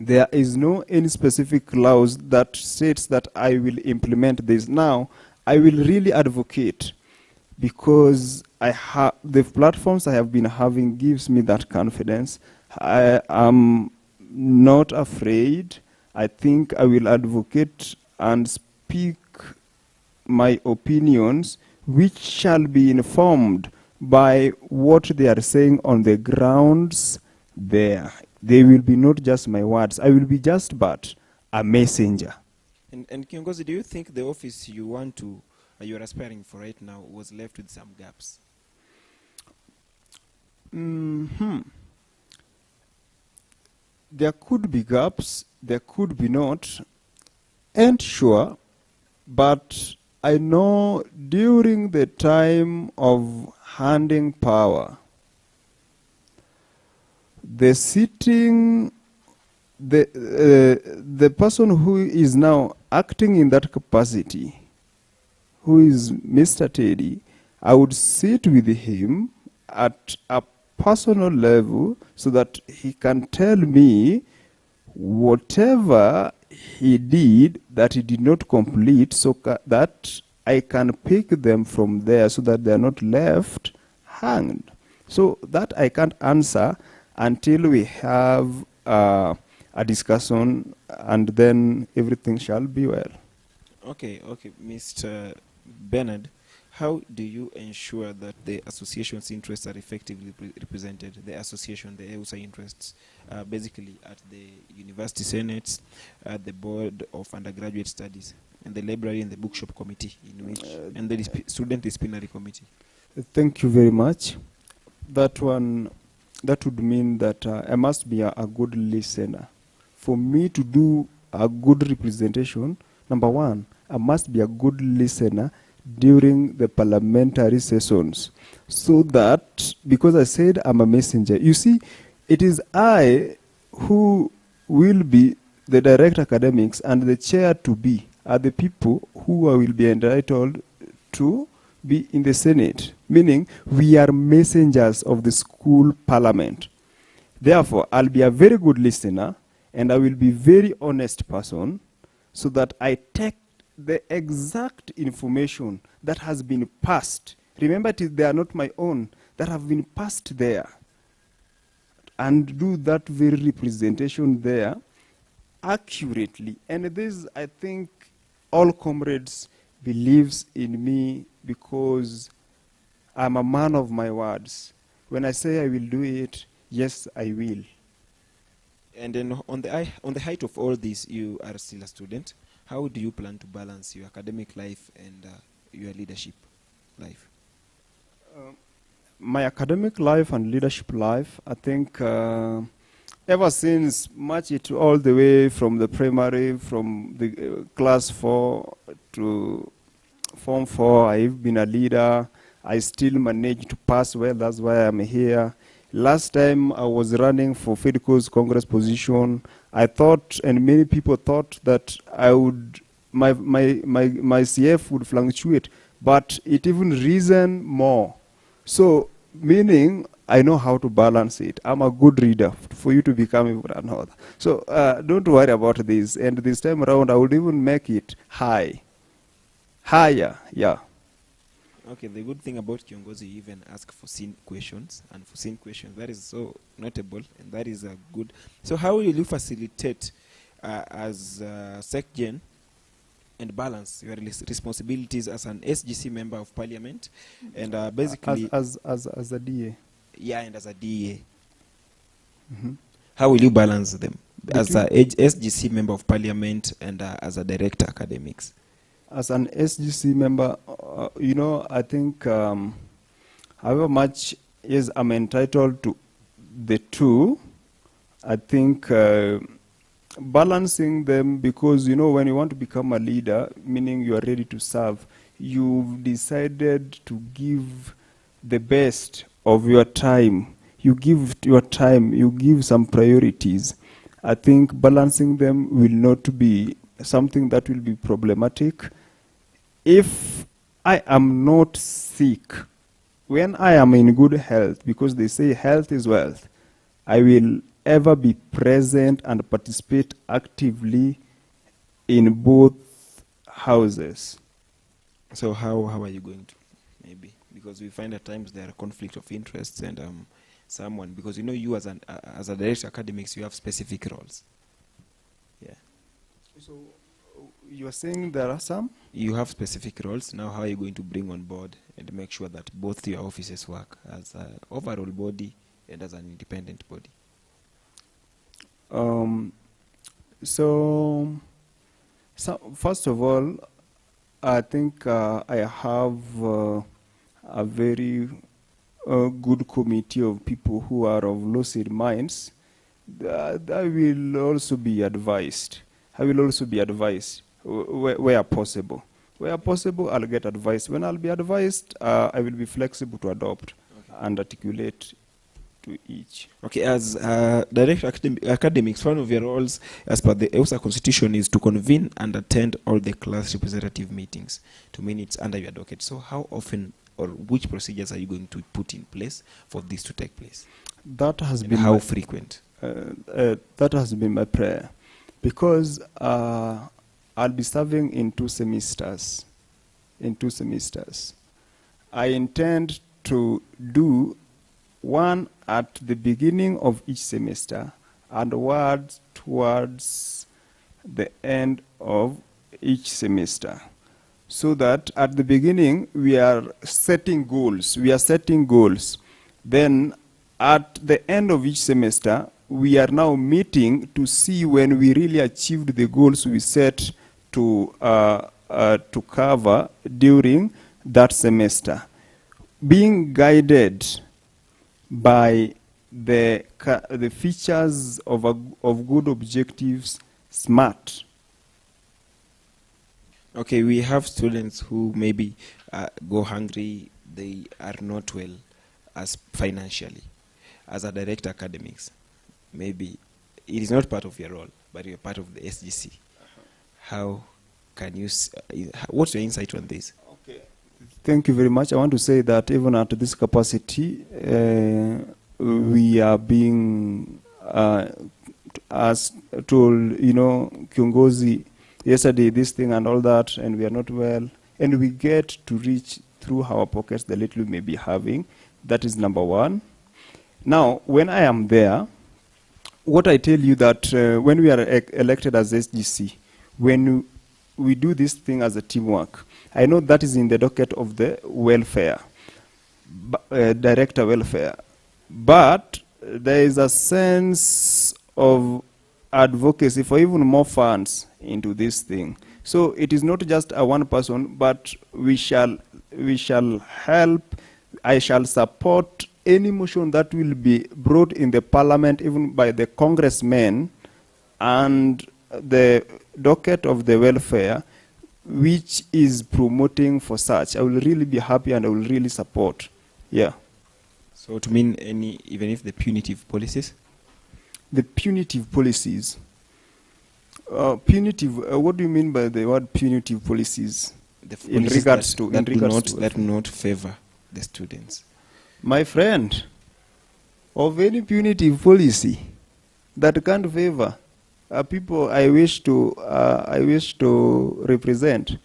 there is no any specific laws that states that I will implement this. Now, I will really advocate, because the platforms I have been having gives me that confidence. I am not afraid. I think I will advocate and speak my opinions, which shall be informed by what they are saying on the grounds there. They will be not just my words. I will be just but a messenger. And Kiongozi, do you think the office you are aspiring for right now was left with some gaps? There could be gaps there could be not, ain't sure, but I know during the time of handing power, the person who is now acting in that capacity, who is Mr. Teddy, I would sit with him at a personal level so that he can tell me whatever he did that he did not complete, so that I can pick them from there so that they are not left hanged. So that I can't answer until we have a discussion, and then everything shall be well. Okay, Mr. Bernard, how do you ensure that the association's interests are effectively represented? The association, the EUSA interests, basically at the university senates, at the board of undergraduate studies, and the library and the bookshop committee, and the student disciplinary committee. Thank you very much. That would mean that I must be a good listener. For me to do a good representation, number one, I must be a good listener during the parliamentary sessions, so that, because I said I'm a messenger, you see, it is I who will be the direct academics, and the chair to be are the people who will be entitled to be in the Senate, meaning we are messengers of the school parliament. Therefore, I'll be a very good listener, and I will be very honest person, so that I take the exact information that has been passed. Remember, they are not my own, that have been passed there, and do that very representation there accurately. And this, I think, all comrades believes in me, because I'm a man of my words. When I say I will do it, yes, I will. And then on the height of all this, you are still a student. How do you plan to balance your academic life and your leadership life? My academic life and leadership life, I think, ever since match it all the way from the primary, from the class 4 to Form 4, I've been a leader. I still managed to pass well, that's why I'm here. Last time I was running for FEDCO's Congress position, I thought, and many people thought, that I would, my CF would fluctuate, but it even risen more. So, meaning, I know how to balance it. I'm a good reader for you to become even another. So, don't worry about this. And this time around, I would even make it higher, yeah. Okay, the good thing about Kiongozi, you even ask for seen questions, and for seen questions, that is so notable, and that is a good. So how will you facilitate as SecGen and balance your responsibilities as an SGC member of parliament, and basically as a DA? Yeah, and as a DA. Mm-hmm. How will you balance them as a SGC member of parliament and as a director academics? As an SGC member, I think however much is I'm entitled to the two, I think balancing them, because, when you want to become a leader, meaning you are ready to serve, you've decided to give the best of your time. You give your time, you give some priorities. I think balancing them will not be something that will be problematic. If I am not sick, when I am in good health, because they say health is wealth, I will ever be present and participate actively in both houses. So how are you going to, maybe? Because we find at times there are conflict of interests, and someone, because you as a director academics, you have specific roles. Yeah. So you are saying there are some? You have specific roles. Now how are you going to bring on board and make sure that both your offices work as an overall body and as an independent body? So first of all, I think I have a very good committee of people who are of lucid minds, I will also be advised. I will also be advised where possible. Where possible, I'll get advice. When I'll be advised, I will be flexible to adopt and articulate to each. Okay, as director academics, one of your roles as per the EUSA constitution is to convene and attend all the class representative meetings. To mean it's under your docket. So how often or which procedures are you going to put in place for this to take place? That has and been how frequent? That has been my prayer, because I'll be serving in 2 semesters. I intend to do one at the beginning of each semester and one towards the end of each semester, so that at the beginning we are setting goals. Then at the end of each semester, we are now meeting to see when we really achieved the goals we set to cover during that semester, being guided by the features of good objectives, SMART. Okay, we have students who maybe go hungry, they are not well as financially. As a director academics, maybe it is not part of your role, but you're part of the SGC. How can you, what's your insight on this? Okay, thank you very much. I want to say that even at this capacity, we are being as told, Kiongozi, yesterday this thing and all that, and we are not well, and we get to reach through our pockets the little we may be having. That is number one. Now, when I am there, what I tell you that when we are elected as SGC, when we do this thing as a teamwork, I know that is in the docket of the welfare, director welfare, but there is a sense of advocacy for even more funds into this thing. So it is not just a one person, but we shall help. I shall support any motion that will be brought in the parliament, even by the congressmen, and the docket of the welfare, which is promoting for such. I will really be happy and I will really support. Yeah. So to mean even if the punitive policies? The punitive policies. What do you mean by the word punitive policies? In regards to that do not favor the students. My friend, of any punitive policy that can't favor people I wish to represent,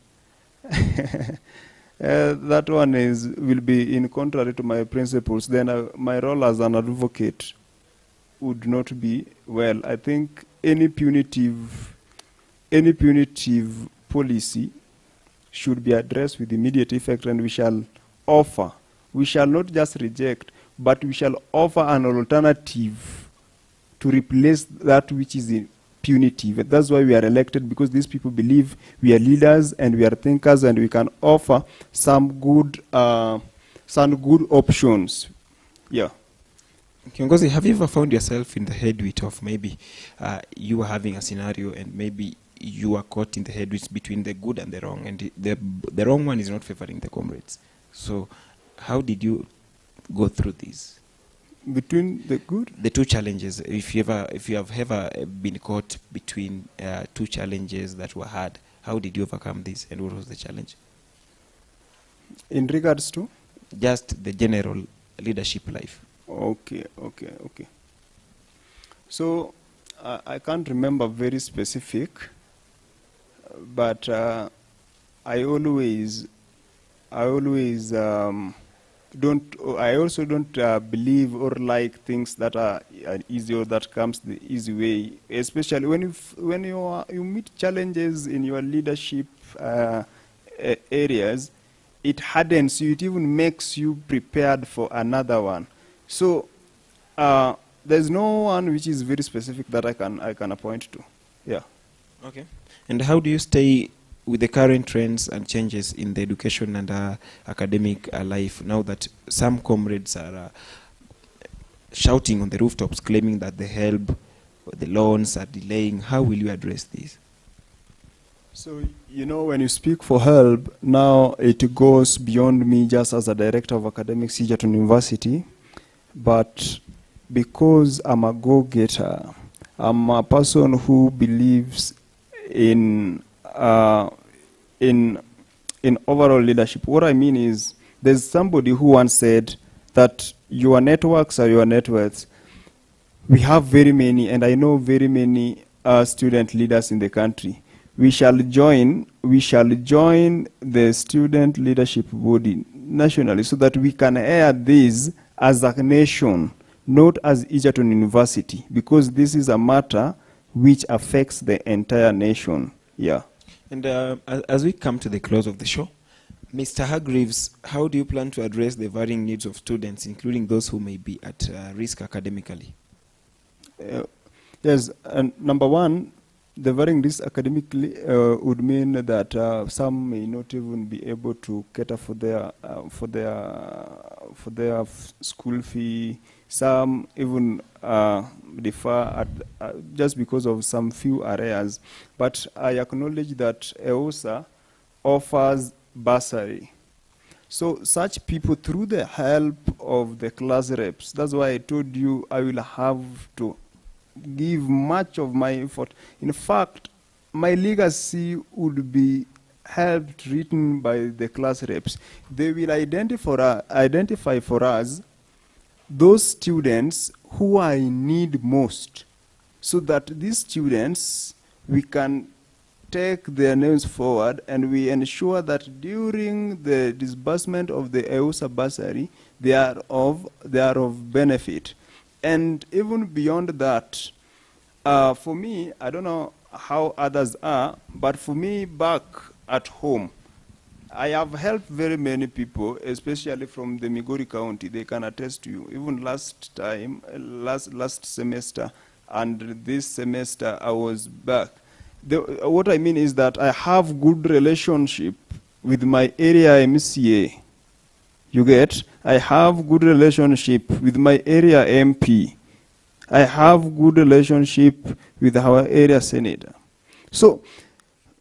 that one will be in contrary to my principles. Then my role as an advocate would not be well. I think any punitive policy should be addressed with immediate effect, and we shall offer. We shall not just reject, but we shall offer an alternative to replace that which is punitive. That's why we are elected, because these people believe we are leaders and we are thinkers, and we can offer some good options. Yeah. Kiongozi, have you ever found yourself in the headwind of maybe you are having a scenario and maybe you are caught in the headwind between the good and the wrong, and the wrong one is not favoring the comrades? So how did you go through this? Between the good? The two challenges. If you have ever been caught between two challenges that were hard, how did you overcome this, and what was the challenge? In regards to? Just the general leadership life. Okay. So I can't remember very specific, but I always also don't believe or like things that are easy or that comes the easy way. Especially when you meet challenges in your leadership areas, it hardens you. It even makes you prepared for another one. So there's no one which is very specific that I can point to. Yeah. Okay. And how do you stay with the current trends and changes in the education and academic life, now that some comrades are shouting on the rooftops, claiming that the HELB the loans are delaying. How will you address this? So, when you speak for help, now it goes beyond me just as a director of academics here at university. But because I'm a go-getter, I'm a person who believes in overall leadership. What I mean is, there's somebody who once said that your networks are your net worths. We have very many, and I know very many student leaders in the country. We shall join the student leadership body nationally so that we can air this as a nation, not as Egerton University, because this is a matter which affects the entire nation. Yeah. And as we come to the close of the show, Mr. Hargreaves, how do you plan to address the varying needs of students, including those who may be at risk academically? Yes, and number one, the varying risk academically would mean that some may not even be able to cater for their school fee. Some even defer just because of some few areas. But I acknowledge that EUSA offers bursary. So such people, through the help of the class reps, that's why I told you I will have to give much of my effort. In fact, my legacy would be helped written by the class reps. They will identify for us those students who are in need most, so that these students, we can take their names forward and we ensure that during the disbursement of the EUSA bursary, they are of benefit. And even beyond that, for me, I don't know how others are, but for me, back at home, I have helped very many people, especially from the Migori County. They can attest to you. Even last semester and this semester, I was back. What I mean is that I have good relationship with my area MCA. You get? I have good relationship with my area MP. I have good relationship with our area senator. So,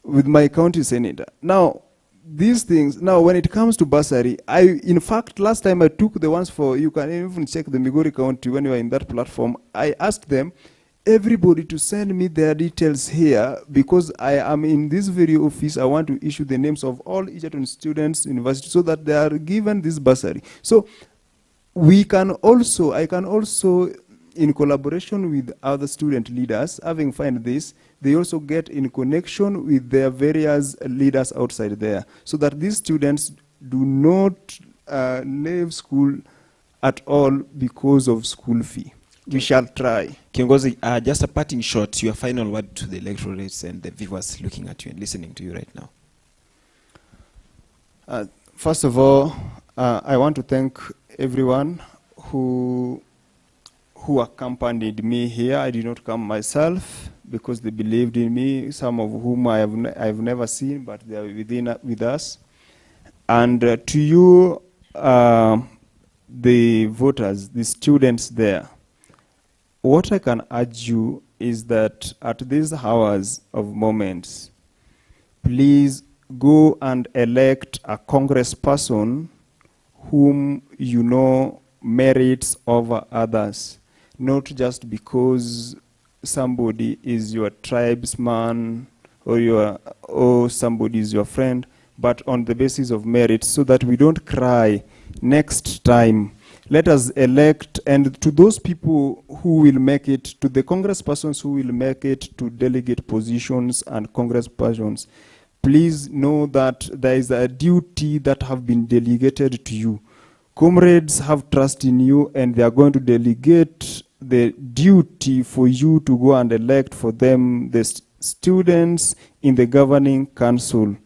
with my county senator. Now, these things, now when it comes to bursary, in fact, last time I took the ones for, you can even check the Migori County when you are in that platform, I asked them, everybody to send me their details here, because I am in this very office. I want to issue the names of all Egerton students, university, so that they are given this bursary. So I can also, in collaboration with other student leaders, having found this, they also get in connection with their various leaders outside there, so that these students do not leave school at all because of school fee. We shall try. Kiongozi, just a parting shot, your final word to the electorates and the viewers looking at you and listening to you right now. First of all, I want to thank everyone who accompanied me here. I did not come myself because they believed in me, some of whom I have never seen, but they are with us. And to you, the voters, the students there, what I can urge you is that at these hours of moments, please go and elect a congressperson whom you know merits over others, not just because somebody is your tribesman or somebody is your friend, but on the basis of merit, so that we don't cry next time. Let us elect, and to those people who will make it, to the congresspersons who will make it to delegate positions and congresspersons, please know that there is a duty that have been delegated to you. Comrades have trust in you, and they are going to delegate the duty for you to go and elect for them the students in the governing council.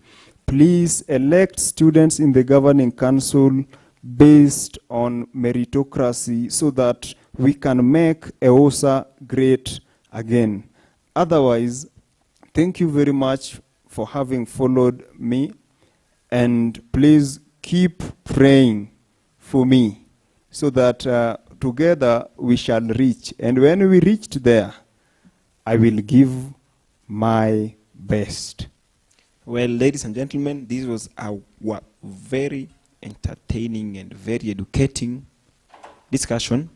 Please elect students in the governing council based on meritocracy, so that we can make EUSA great again. Otherwise, thank you very much for having followed me, and please keep praying for me, so that together we shall reach. And when we reached there, I will give my best. Well, ladies and gentlemen, this was a very entertaining and very educating discussion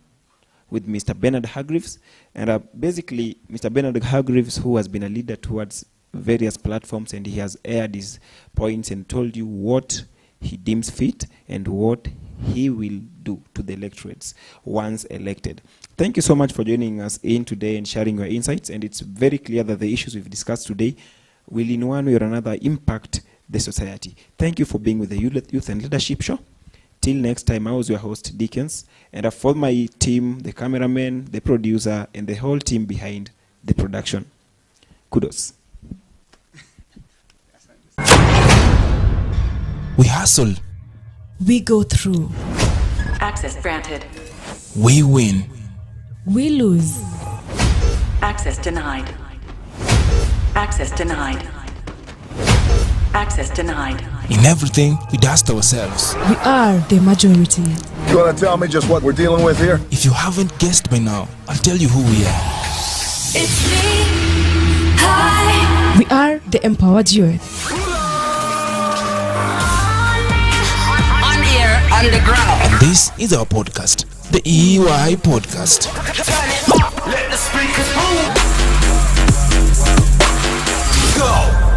with Mr. Bernard Hargreaves. And basically, Mr. Bernard Hargreaves, who has been a leader towards various platforms, and he has aired his points and told you what he deems fit and what he will do to the electorates once elected. Thank you so much for joining us in today and sharing your insights. And it's very clear that the issues we've discussed today will in one way or another impact the society. Thank you for being with the Youth and Leadership Show. Till next time, I was your host, Dickens, and for my team, the cameraman, the producer, and the whole team behind the production. Kudos. We hustle. We go through. Access granted. We win. We lose. Access denied. Access denied. Access denied. In everything, we dust ourselves. We are the majority. You want to tell me just what we're dealing with here? If you haven't guessed by now, I'll tell you who we are. It's me. Hi. We are the empowered youth. On air, underground. And this is our podcast, the EUI Podcast. Turn it up, let the speakers boom. Go.